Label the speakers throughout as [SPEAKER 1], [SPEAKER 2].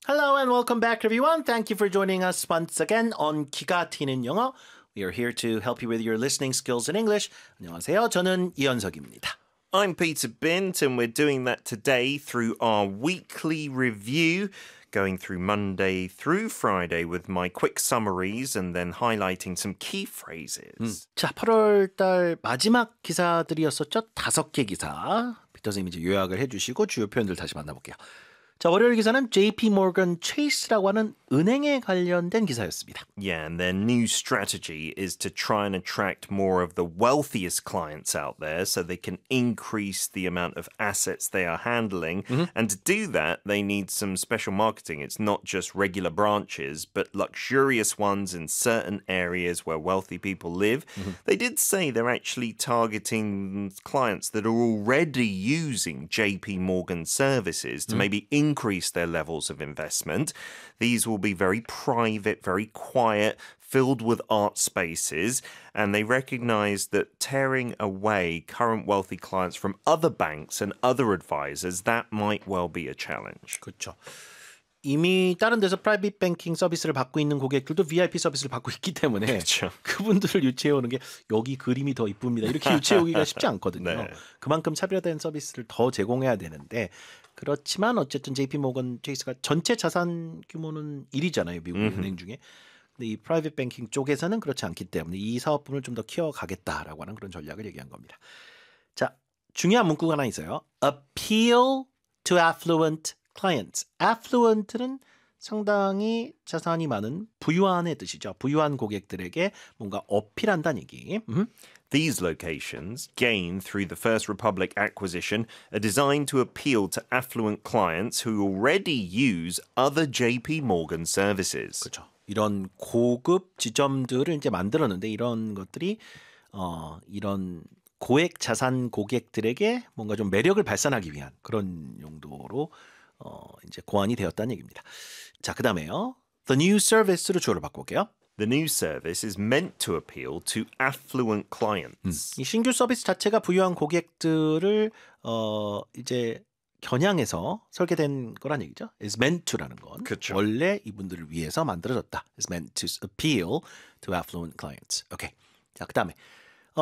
[SPEAKER 1] Hello and welcome back, everyone. Thank you for joining us once again on 기가 튀는 영어. We are here to help you with your listening skills in English. 안녕하세요. 저는 이현석입니다.
[SPEAKER 2] I'm Peter Bint, and we're doing that today through our weekly review, going through Monday through Friday with my quick summaries and then highlighting some key phrases.
[SPEAKER 1] 자, 8월 달 마지막 기사들이었었죠. 5개 기사. 피터 선생님이 이제 요약을 해주시고 주요 표현들 다시 만나볼게요. 자, 월요일 기사는 JP Morgan Chase라고 하는 은행에 관련된 기사였습니다.
[SPEAKER 2] Yeah, and their new strategy is to try and attract more of the wealthiest clients out there so they can increase the amount of assets they are handling. And to do that, they need some special marketing. It's not just regular branches, but luxurious ones in certain areas where wealthy people live. They did say they're actually targeting clients that are already using JP Morgan services to maybe increase their levels of investment. These will be very private, very quiet, filled with art spaces, and they recognize that tearing away current wealthy clients from other banks and other advisors, that might well be a challenge.
[SPEAKER 1] 그렇죠. 이미 다른 데서 프라이빗 뱅킹 서비스를 받고 있는 고객들도 VIP 서비스를 받고 있기 때문에
[SPEAKER 2] 그렇죠.
[SPEAKER 1] 그분들을 유치해오는 게 여기 그림이 더 이쁩니다. 이렇게 유치해오기가 쉽지 않거든요.
[SPEAKER 2] 네.
[SPEAKER 1] 그만큼 차별화된 서비스를 더 제공해야 되는데 그렇지만 어쨌든 JP 모건 체이스가 전체 자산 규모는 1위잖아요. 미국 은행 중에. 근데 이 프라이빗 뱅킹 쪽에서는 그렇지 않기 때문에 이 사업 부분을 좀 더 키워가겠다라고 하는 그런 전략을 얘기한 겁니다. 자, 중요한 문구가 하나 있어요. Appeal to affluent clients. affluent는 상당히 자산이 많은 부유한의 뜻이죠. 부유한 고객들에게 뭔가 어필한다는 얘기.
[SPEAKER 2] These locations, gained through the First Republic acquisition, are designed to appeal to affluent clients who already use other JP Morgan services.
[SPEAKER 1] 그렇죠. 이런 고급 지점들을 이제 만들었는데 이런 것들이 이런 고액 자산 고객들에게 뭔가 좀 매력을 발산하기 위한 그런 용도로 이제 고안이 되었다는 얘기입니다. 자, 그다음에요. The new service로 주어를 바꿔볼게요.
[SPEAKER 2] The new service is meant to appeal to affluent clients.
[SPEAKER 1] 이 신규 서비스 자체가 부유한 고객들을 이제 겨냥해서 설계된 거란 얘기죠. Is meant to라는 건
[SPEAKER 2] 그쵸.
[SPEAKER 1] 원래 이분들을 위해서 만들어졌다. Is meant to appeal to affluent clients. 오케이. 자, 그다음에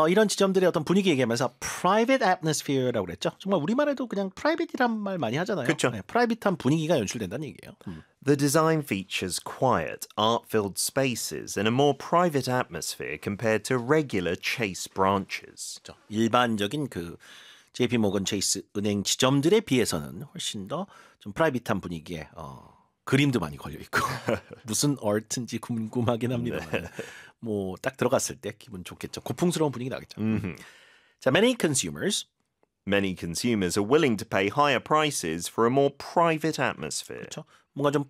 [SPEAKER 1] 이런 지점들의 어떤 분위기 얘기하면서 private atmosphere라고 그랬죠. 정말 우리말에도 그냥 private이란 말 많이 하잖아요.
[SPEAKER 2] 그쵸.
[SPEAKER 1] 네, 프라이빗한 분위기가 연출된다는 얘기예요.
[SPEAKER 2] The design features quiet, art-filled spaces and a more private atmosphere compared to regular Chase branches.
[SPEAKER 1] 그렇죠. 일반적인 그 JP 모건 체이스 은행 지점들에 비해서는 훨씬 더 좀 프라이빗한 분위기에 그림도 많이 걸려 있고 무슨 아트인지 궁금하긴 합니다만 뭐 딱 들어갔을 때 기분 좋겠죠. 고풍스러운 분위기 나겠죠. 자, many consumers
[SPEAKER 2] Many consumers are willing to pay higher prices for a more private atmosphere.
[SPEAKER 1] 그렇죠. 뭔가 좀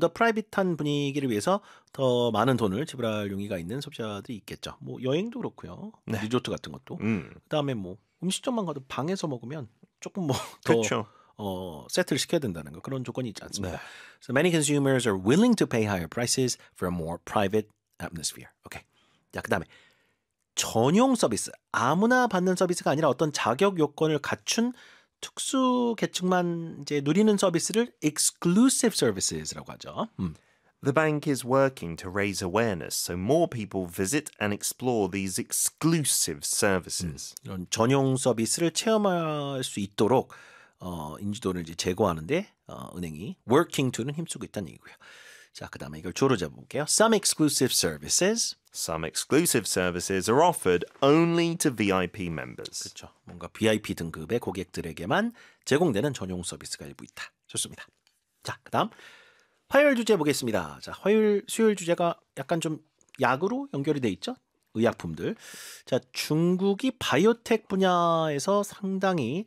[SPEAKER 1] 더 프라이빗한 분위기를 위해서 더 많은 돈을 지불할 용의가 있는 소비자들이 있겠죠. 뭐 여행도 그렇고요. 리조트 같은 것도. 그다음에 뭐 음식점만 가도 방에서 먹으면 조금 뭐 더
[SPEAKER 2] 그렇죠.
[SPEAKER 1] 세트를 시켜야 된다는 거 그런 조건이 있지 않습니까? So many consumers are willing to pay higher prices for a more private atmosphere. 오케이. 자, 그다음에 전용 서비스. 아무나 받는 서비스가 아니라 어떤 자격 요건을 갖춘 특수 계층만 이제 누리는 서비스를 exclusive services라고 하죠.
[SPEAKER 2] The bank is working to raise awareness so more people visit and explore these exclusive services.
[SPEAKER 1] 이런 전용 서비스를 체험할 수 있도록 인지도를 이제 제고하는데 은행이 working to는 힘쓰고 있다는 얘기고요. 자, 그다음에 이걸 주어로 잡아볼게요. Some exclusive services.
[SPEAKER 2] Some exclusive services are offered only to VIP members.
[SPEAKER 1] 그렇죠. 뭔가 VIP 등급의 고객들에게만 제공되는 전용 서비스가 일부 있다. 좋습니다. 자, 그다음 화요일 주제 보겠습니다. 자, 수요일 주제가 약간 좀 약으로 연결이 돼 있죠. 의약품들. 자, 중국이 바이오텍 분야에서 상당히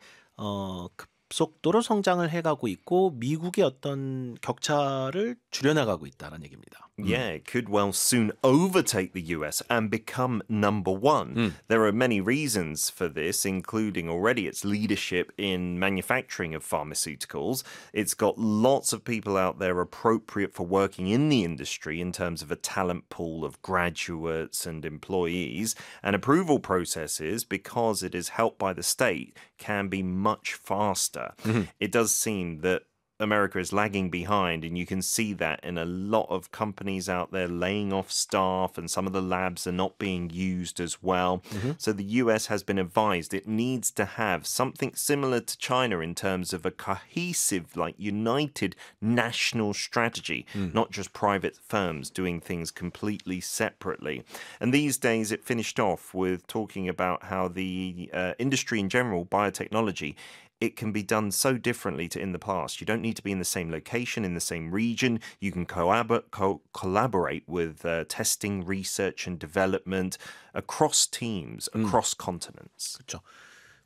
[SPEAKER 1] 급속도로 성장을 해가고 있고 미국의 어떤 격차를 줄여나가고 있다는 얘기입니다.
[SPEAKER 2] Yeah, it could well soon overtake the US and become number one. There are many reasons for this, including already its leadership in manufacturing of pharmaceuticals. It's got lots of people out there appropriate for working in the industry in terms of a talent pool of graduates and employees. And approval processes, because it is helped by the state, can be much faster. It does seem that America is lagging behind, and you can see that in a lot of companies out there laying off staff, and some of the labs are not being used as well. So the US has been advised it needs to have something similar to China in terms of a cohesive, like united national strategy, not just private firms doing things completely separately. And these days it finished off with talking about how the industry in general, biotechnology, it can be done so differently to in the past. You don't need to be in the same location, in the same region. You can collaborate with testing, research, and development across teams, across continents.
[SPEAKER 1] 그렇죠.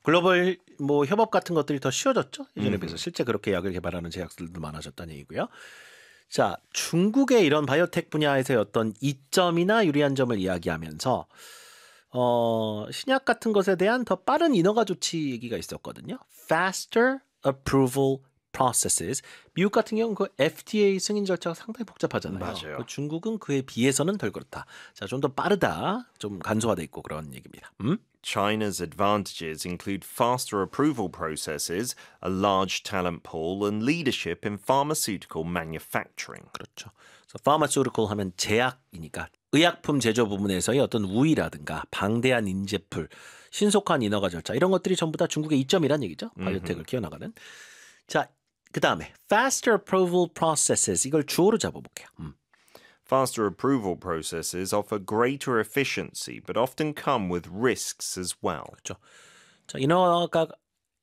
[SPEAKER 1] 글로벌 뭐 협업 같은 것들이 더 쉬워졌죠. 예전에 비해서 실제 그렇게 약을 개발하는 제약들도 많아졌다는 얘기고요. 자, 중국의 이런 바이오텍 분야에서의 어떤 이점이나 유리한 점을 이야기하면서 신약 같은 것에 대한 더 빠른 인허가 조치 얘기가 있었거든요. Faster approval processes. 미국 같은 경우는 그 FDA 승인 절차가 상당히 복잡하잖아요.
[SPEAKER 2] 맞아요.
[SPEAKER 1] 그 중국은 그에 비해서는 덜 그렇다. 자, 좀 더 빠르다. 좀 간소화돼 있고 그런 얘기입니다.
[SPEAKER 2] China's advantages include faster approval processes, a large talent pool, and leadership in pharmaceutical manufacturing.
[SPEAKER 1] 그렇죠. 그래서 pharmaceutical 하면 제약이니까 의약품 제조 부분에서의 어떤 우위라든가 방대한 인재풀, 신속한 인허가 절차 이런 것들이 전부 다 중국의 이점이란 얘기죠. 바이오텍을 키워나가는. 자, 그 다음에 faster approval processes 이걸 주어로 잡아볼게요.
[SPEAKER 2] Faster approval processes offer greater efficiency, but often come with risks as well.
[SPEAKER 1] 그렇죠. 자,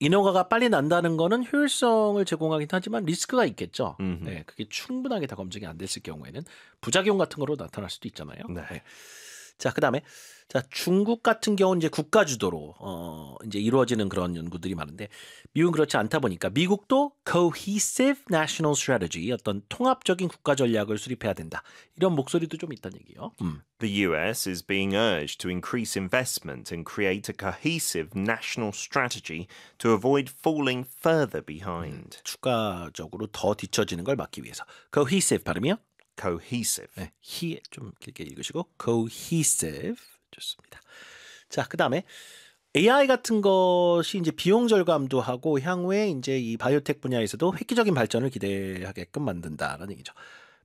[SPEAKER 1] 인허가가 빨리 난다는 거는 효율성을 제공하긴 하지만 리스크가 있겠죠. 네, 그게 충분하게 다 검증이 안 됐을 경우에는 부작용 같은 거로 나타날 수도 있잖아요.
[SPEAKER 2] 네.
[SPEAKER 1] 네. 자, 그다음에 자, 중국 같은 경우는 이제 국가 주도로 이제 이루어지는 그런 연구들이 많은데 미국은 그렇지 않다 보니까 미국도 cohesive national strategy 어떤 통합적인 국가 전략을 수립해야 된다. 이런 목소리도 좀 있다는 얘기예요.
[SPEAKER 2] The US is being urged to increase investment and create a cohesive national strategy to avoid falling further behind.
[SPEAKER 1] 추가적으로 더 뒤처지는 걸 막기 위해서 cohesive 발음이요?
[SPEAKER 2] Cohesive.
[SPEAKER 1] 네, 좀 길게 읽으시고 cohesive 좋습니다. 자, 그다음에 AI 같은 것이 이제 비용 절감도 하고 향후에 이제 이 바이오텍 분야에서도 획기적인 발전을 기대하게끔 만든다라는 얘기죠.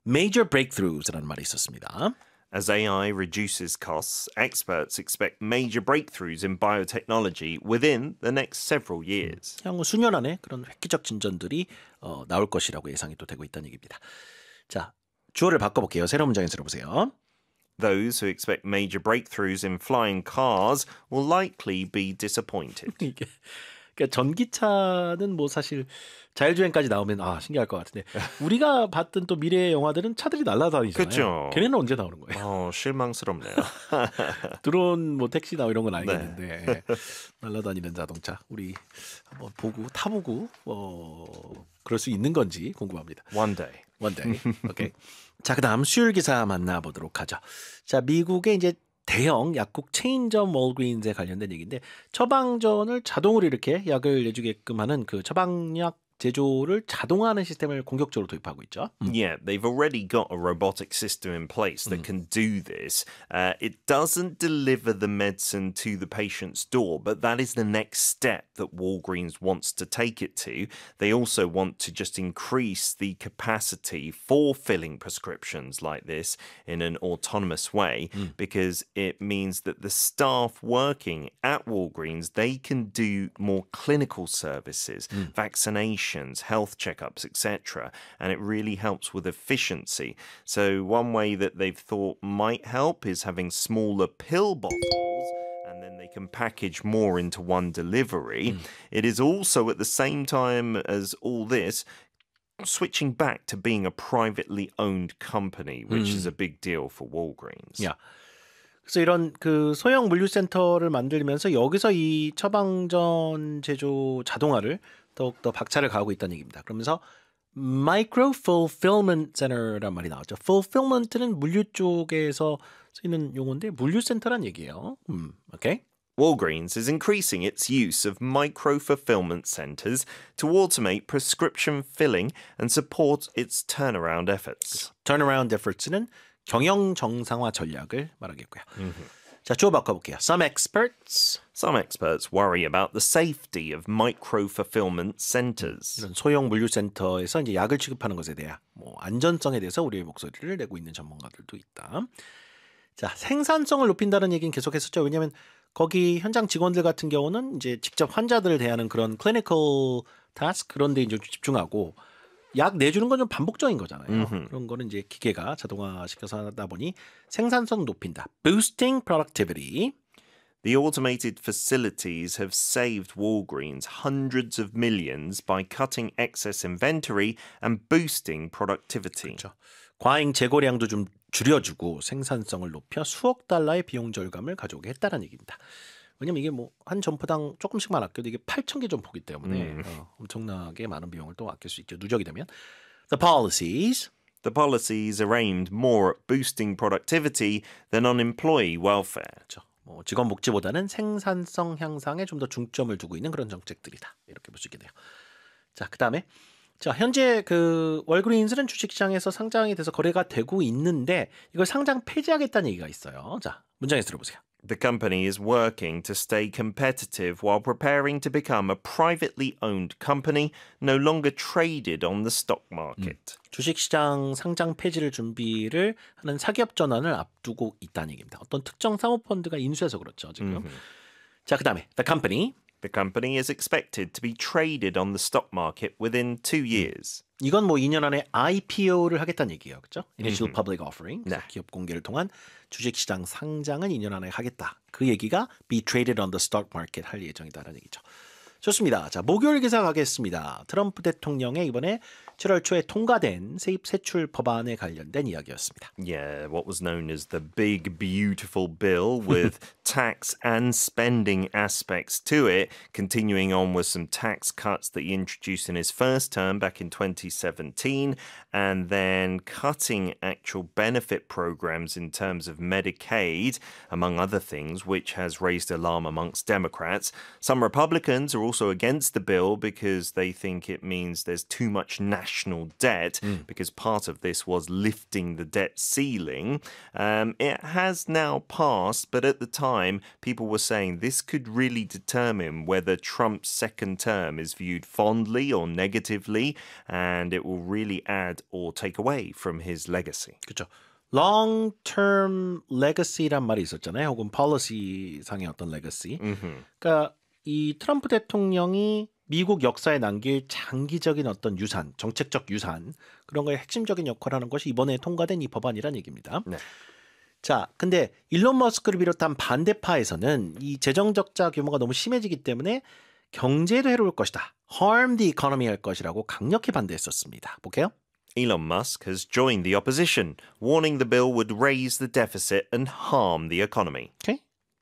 [SPEAKER 1] Major breakthroughs라는 말이 있었습니다.
[SPEAKER 2] As AI reduces costs, experts expect major breakthroughs in biotechnology within the next several years.
[SPEAKER 1] 향후 수년 안에 그런 획기적 진전들이 나올 것이라고 예상이 또 되고 있다는 얘기입니다. 자, 주어를 바꿔볼게요. 새로운 문장에 들어보세요.
[SPEAKER 2] Those who expect major breakthroughs in flying cars will likely be disappointed.
[SPEAKER 1] 이게 그러니까 전기차는 뭐 사실 자율주행까지 나오면 신기할 것 같은데 우리가 봤던 또 미래의 영화들은 차들이 날아다니잖아요.
[SPEAKER 2] 그쵸.
[SPEAKER 1] 걔네는 언제 나오는 거예요?
[SPEAKER 2] 실망스럽네요.
[SPEAKER 1] 드론 뭐 택시 나오 이런 건 알겠는데 날아다니는 자동차 우리 한번 타보고 그럴 수 있는 건지 궁금합니다.
[SPEAKER 2] One day.
[SPEAKER 1] One day. 오케이. 자, 그다음 수요일 기사 만나보도록 하죠. 자, 미국의 이제 대형 약국 체인점 월그린즈에 관련된 얘기인데 처방전을 자동으로 이렇게 약을 내주게끔 하는 그 처방약 제조를 자동화하는 시스템을 공격적으로 도입하고 있죠.
[SPEAKER 2] Yeah, they've already got a robotic system in place that can do this. It doesn't deliver the medicine to the patient's door, but that is the next step that Walgreens wants to take it to. They also want to just increase the capacity for filling prescriptions like this in an autonomous way because it means that the staff working at Walgreens, they can do more clinical services, vaccination, health checkups, etc. And it really helps with efficiency. So one way that they've thought might help is having smaller pill bottles and then they can package more into one delivery. It is also at the same time as all this switching back to being a privately owned company, which is a big deal for Walgreens.
[SPEAKER 1] Yeah. 그래서 이런 그 소형 물류센터를 만들면서 여기서 이 처방전 제조 자동화를 더욱더 박차를 가하고 있다는 얘기입니다. 그러면서 Micro Fulfillment Center란 말이 나왔죠. Fulfillment는 물류 쪽에서 쓰이는 용어인데 물류센터란 얘기예요. 오케이.
[SPEAKER 2] Walgreens is increasing its use of micro-fulfillment centers to automate prescription filling and support its turnaround efforts.
[SPEAKER 1] Turnaround efforts는 경영 정상화 전략을 말하겠고요. 자, 주어 바꿔볼게요. Some experts.
[SPEAKER 2] Some experts worry about the safety of micro-fulfillment centers.
[SPEAKER 1] 이런 소형 물류센터에서 이제 약을 취급하는 것에 대한 뭐 안전성에 대해서 우리의 목소리를 내고 있는 전문가들도 있다. 자, 생산성을 높인다는 얘기는 계속했었죠. 왜냐하면 거기 현장 직원들 같은 경우는 이제 직접 환자들을 대하는 그런 clinical task 그런 데 이제 집중하고 약 내주는 건 좀 반복적인 거잖아요. 그런 거는 이제 기계가 자동화시켜서 하다 보니 생산성 높인다. Boosting productivity.
[SPEAKER 2] The automated facilities have saved Walgreens hundreds of millions by cutting excess inventory and boosting productivity.
[SPEAKER 1] 그렇죠. 과잉 재고량도 좀 줄여주고 생산성을 높여 수억 달러의 비용 절감을 가져오게 했다는 얘기입니다. 왜냐면 이게 뭐 한 점포당 조금씩만 아껴도 이게 8,000개 점포기 때문에 엄청나게 많은 비용을 또 아낄 수 있죠. 누적이 되면. The policies.
[SPEAKER 2] The policies are aimed more at boosting productivity than on employee welfare.
[SPEAKER 1] 그렇죠. 뭐 직원 복지보다는 생산성 향상에 좀 더 중점을 두고 있는 그런 정책들이다. 이렇게 볼 수 있게 돼요. 자, 그다음에 자, 현재 그 월그린스는 주식시장에서 상장이 돼서 거래가 되고 있는데 이걸 상장 폐지하겠다는 얘기가 있어요. 자, 문장에서 들어보세요.
[SPEAKER 2] The company is working to stay competitive while preparing to become a privately owned company no longer traded on the stock market.
[SPEAKER 1] 주식시장 상장 폐지를 준비를 하는 사기업 전환을 앞두고 있다는 얘기입니다. 어떤 특정 사모펀드가 인수해서 그렇죠, 지금. 자, 그다음에 the company.
[SPEAKER 2] The company is expected to be traded on the stock market within 2 years.
[SPEAKER 1] 이건 뭐 2년 안에 IPO를 하겠다는 얘기예요. 그렇죠? Initial Public Offering.
[SPEAKER 2] 네.
[SPEAKER 1] 기업 공개를 통한 주식시장 상장은 2년 안에 하겠다. 그 얘기가 be traded on the stock market 할 예정이다라는 얘기죠. 좋습니다. 자, 목요일 기사 가겠습니다. 트럼프 대통령의 이번에 7월 초에 통과된 세입 세출 법안에 관련된 이야기였습니다.
[SPEAKER 2] Yeah, what was known as the big beautiful bill with tax and spending aspects to it, continuing on with some tax cuts that he introduced in his first term back in 2017, and then cutting actual benefit programs in terms of Medicaid, among other things, which has raised alarm amongst Democrats. Some Republicans are also against the bill because they think it means there's too much national debt because part of this was lifting the debt ceiling. It has now passed, but at the time, people were saying this could really determine whether Trump's second term is viewed fondly or negatively, and it will really add or take away from his legacy.
[SPEAKER 1] 그렇죠. long-term legacy란 말이 있었잖아요. 혹은 policy 상의 어떤 legacy. 그러니까 이 트럼프 대통령이 미국 역사에 남길 장기적인 어떤 유산, 정책적 유산 그런 거에 핵심적인 역할을 하는 것이 이번에 통과된 이 법안이라는 얘기입니다.
[SPEAKER 2] 네.
[SPEAKER 1] 자, 근데 일론 머스크를 비롯한 반대파에서는 이 재정 적자 규모가 너무 심해지기 때문에 경제에도 해로울 것이다. harm the economy 할 것이라고 강력히 반대했었습니다. 볼게요.
[SPEAKER 2] Elon Musk has joined the opposition, warning the bill would raise the deficit and harm the economy.
[SPEAKER 1] 오케이.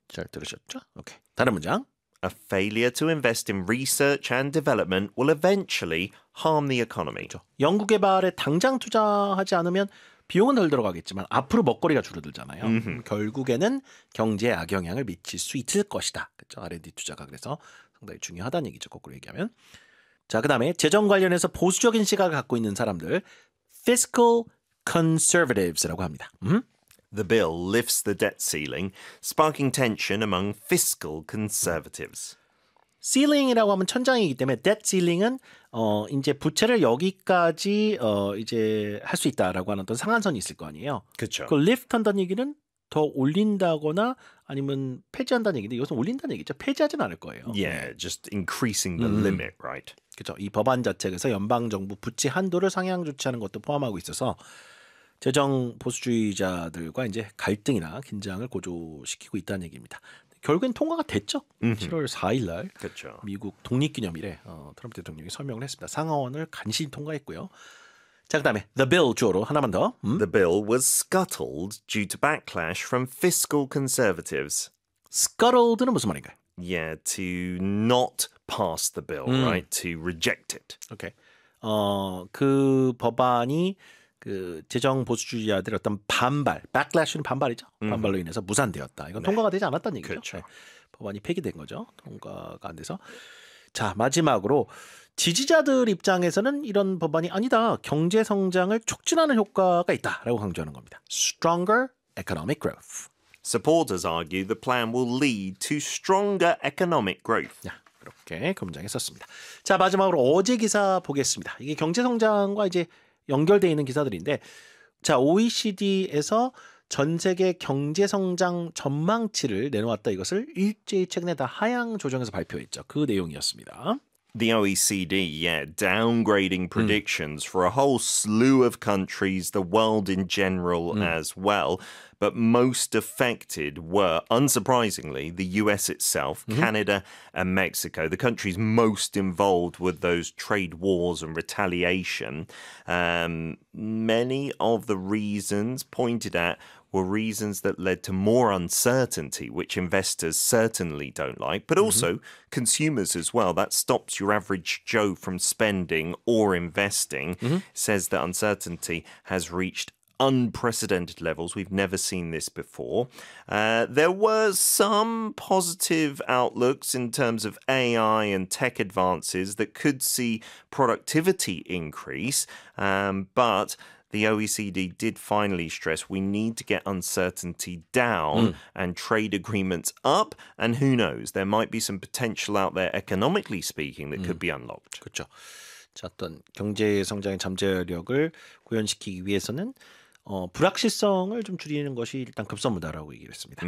[SPEAKER 1] 잘 들으셨죠? 오케이. 다른 문장.
[SPEAKER 2] A failure to invest in research and development will eventually harm the economy.
[SPEAKER 1] 연구 개발에 당장 투자하지 않으면 비용은 덜 들어가겠지만 앞으로 먹거리가 줄어들잖아요. 결국에는 경제에 악영향을 미칠 수 있을 것이다. 그렇죠? R&D 투자가 그래서 상당히 중요하다는 얘기죠. 거꾸로 얘기하면. 자, 그다음에 재정 관련해서 보수적인 시각을 갖고 있는 사람들 fiscal conservatives라고 합니다.
[SPEAKER 2] The bill lifts the debt ceiling, sparking tension among fiscal conservatives.
[SPEAKER 1] ceiling이라고 하면 천장이기 때문에 debt ceiling은 이제 부채를 여기까지 이제 할 수 있다라고 하는 어떤 상한선이 있을 거 아니에요.
[SPEAKER 2] 그렇죠.
[SPEAKER 1] 그 lift한다는 얘기는 더 올린다거나 아니면 폐지한다는 얘기인데 이것은 올린다는 얘기죠. 폐지하진 않을 거예요.
[SPEAKER 2] Yeah, just increasing the limit, right?
[SPEAKER 1] 그렇죠. 이 법안 자체에서 연방 정부 부채 한도를 상향 조치하는 것도 포함하고 있어서 재정 보수주의자들과 이제 갈등이나 긴장을 고조시키고 있다는 얘기입니다. 결국엔 통과가 됐죠. 7월 4일 날
[SPEAKER 2] 그렇죠.
[SPEAKER 1] 미국 독립기념일에 트럼프 대통령이 설명을 했습니다. 상하원을 간신히 통과했고요. 자, 그다음에 the bill 주어로 하나만 더.
[SPEAKER 2] The bill was scuttled due to backlash from fiscal conservatives.
[SPEAKER 1] scuttled 는 무슨 말인가요?
[SPEAKER 2] Yeah, to not pass the bill, right? To reject it.
[SPEAKER 1] 오케이. 그 법안이 그 재정 보수주의자들의 어떤 반발, backlash는 반발이죠. 반발로 인해서 무산되었다. 이건 통과가 되지 않았다는 얘기죠.
[SPEAKER 2] 그렇죠.
[SPEAKER 1] 네. 법안이 폐기된 거죠. 통과가 안 돼서. 자, 마지막으로 지지자들 입장에서는 이런 법안이 아니다. 경제 성장을 촉진하는 효과가 있다라고 강조하는 겁니다. Stronger economic growth.
[SPEAKER 2] Supporters argue the plan will lead to stronger economic growth.
[SPEAKER 1] 야, 그렇게 검장에 썼습니다. 자, 마지막으로 어제 기사 보겠습니다. 이게 경제 성장과 이제 연결돼 있는 기사들인데, 자, OECD에서 전 세계 경제 성장 전망치를 내놓았다. 이것을 일제히 최근에 다 하향 조정해서 발표했죠. 그 내용이었습니다.
[SPEAKER 2] The OECD, downgrading predictions for a whole slew of countries, the world in general as well. But most affected were, unsurprisingly, the US itself, Canada, and Mexico, the countries most involved with those trade wars and retaliation. Many of the reasons pointed at were reasons that led to more uncertainty, which investors certainly don't like, but also consumers as well. That stops your average Joe from spending or investing. Says that uncertainty has reached unprecedented levels. We've never seen this before. There were some positive outlooks in terms of AI and tech advances that could see productivity increase, but the OECD did finally stress we need to get uncertainty down and trade agreements up. And who knows, there might be some potential out there economically speaking that could be unlocked.
[SPEAKER 1] 그렇죠. 자, 어떤 경제 성장의 잠재력을 구현시키기 위해서는 불확실성을 좀 줄이는 것이 일단 급선무다라고 얘기를 했습니다.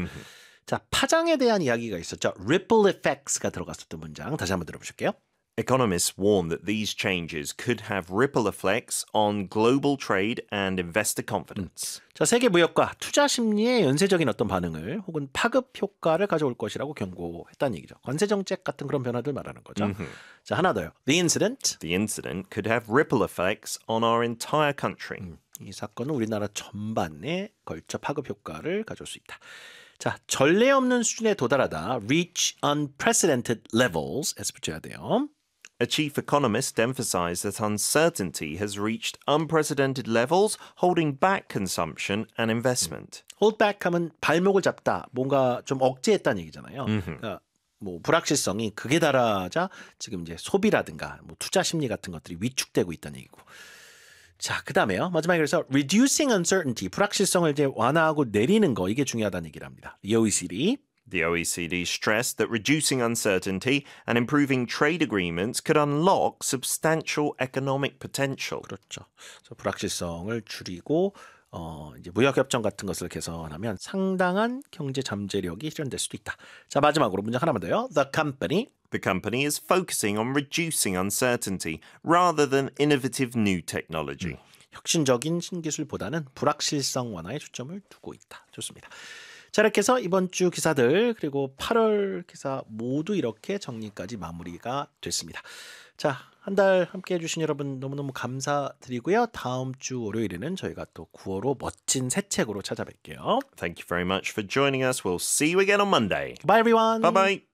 [SPEAKER 1] 자, 파장에 대한 이야기가 있었죠. Ripple effects가 들어갔었던 문장 다시 한번 들어보실게요.
[SPEAKER 2] Economists warn that these changes could have ripple effects on global trade and investor confidence.
[SPEAKER 1] 자, 세계 무역과 투자 심리에 연쇄적인 어떤 반응을 혹은 파급 효과를 가져올 것이라고 경고했다는 얘기죠. 관세 정책 같은 그런 변화들 말하는 거죠. 자, 하나 더요. The incident.
[SPEAKER 2] The incident could have ripple effects on our entire country.
[SPEAKER 1] 이 사건은 우리나라 전반에 걸쳐 파급 효과를 가져올 수 있다. 자, 전례 없는 수준에 도달하다. Reach unprecedented levels에서 붙여야 돼요.
[SPEAKER 2] A chief economist emphasized that uncertainty has reached unprecedented levels, holding back consumption and investment.
[SPEAKER 1] Hold back 하면 발목을 잡다. 뭔가 좀 억제했다는 얘기잖아요. 그러니까 뭐 불확실성이 극에 달하자 지금 이제 소비라든가 뭐 투자 심리 같은 것들이 위축되고 있다는 얘기고. 자, 그다음에요. 마지막에 그래서 reducing uncertainty, 불확실성을 이제 완화하고 내리는 거 이게 중요하다는 얘기를 합니다. The OECD.
[SPEAKER 2] The OECD stressed that reducing uncertainty and improving trade agreements could unlock substantial economic potential.
[SPEAKER 1] 그렇죠. 그래서 불확실성을 줄이고 이제 무역 협정 같은 것을 개선하면 상당한 경제 잠재력이 실현될 수도 있다. 자, 마지막으로 문장 하나만 더요. The company
[SPEAKER 2] is focusing on reducing uncertainty rather than innovative new technology.
[SPEAKER 1] 혁신적인 신기술보다는 불확실성 완화에 초점을 두고 있다. 좋습니다. 자, 이렇게 해서 이번 주 기사들 그리고 8월 기사 모두 이렇게 정리까지 마무리가 됐습니다. 자, 한 달 함께 해주신 여러분 너무너무 감사드리고요. 다음 주 월요일에는 저희가 또 9월호 멋진 새 책으로 찾아뵐게요.
[SPEAKER 2] Thank you very much for joining us. We'll see you again on Monday.
[SPEAKER 1] Bye everyone.
[SPEAKER 2] Bye-bye.